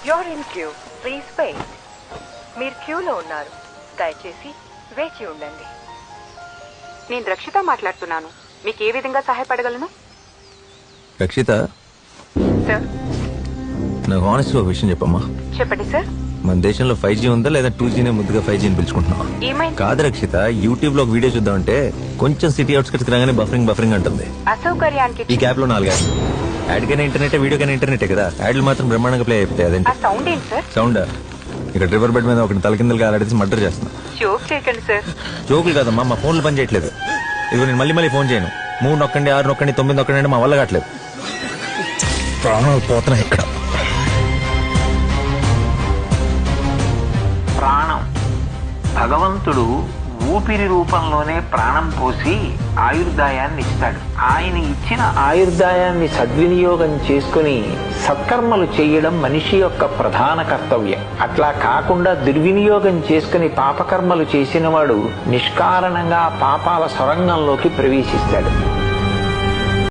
You're in queue. Please wait. మీరు క్యూలో ఉన్నారు. దయచేసి వేచి ఉండండి. నేను రక్షిత మాట్లాడుతున్నాను. మీకు ఏ విధంగా సహాయపడగలను? రక్షిత, సార్ నాకు హానెస్ట్ ఒక విషయం చెప్పమ్మా. చెప్పండి సార్. మన దేశంలో 5G ఉందా లేదా 2Gనే ముద్దుగా 5G అని పిలుచుకుంటున్నావా? ఏమైంది? కాదు రక్షిత, యూట్యూబ్ లో ఒక వీడియో చూద్దామంటే కొంచెం సిటీ అవుట్స్కట్స్ రాగానే బఫరింగ్ అంటుంది. అసౌకర్యానికి ఈ గ్యాప్ లో 4 యాడ్ కైనా ఇంటర్నెట్, వీడియో కైనా ఇంటర్నెట్ కదా. యాడ్లు మాత్రం బ్రహ్మాండంగా ప్లే అయిపోతాయి. అదేంటి ఆ సౌండ్ ఏంటి సార్? సౌండా? ఇక్కడ రివర్ బెడ్ మీద ఒకటి తలకిందలుగా ఆలాడేసి మర్డర్ చేస్తున్నా. జోక్ చేయకండి సార్. జోకులు కాదమ్మా, మా ఫోన్లు పని చేయట్లేదు. ఇదిగో నేను మళ్ళీ ఫోన్ చేయను. 3 నొక్కండి, 6 నొక్కండి, 9 నొక్కండి అంటే మా వల్ల కావట్లేదు. ప్రాణాలు పోతున్నాయి ఇక్కడ. ప్రాణం భగవంతుడు ఊపిరి రూపంలోనే ప్రాణం పోసి ఆయుర్దాయాన్ని ఇస్తాడు. ఆయన ఇచ్చిన ఆయుర్దాయాన్ని సద్వినియోగం చేసుకుని సత్కర్మలు చేయడం మనిషి యొక్క ప్రధాన కర్తవ్యం. అట్లా కాకుండా దుర్వినియోగం చేసుకుని పాపకర్మలు చేసిన వాడు నిష్కారణంగా పాపాల సొరంగంలోకి ప్రవేశిస్తాడు.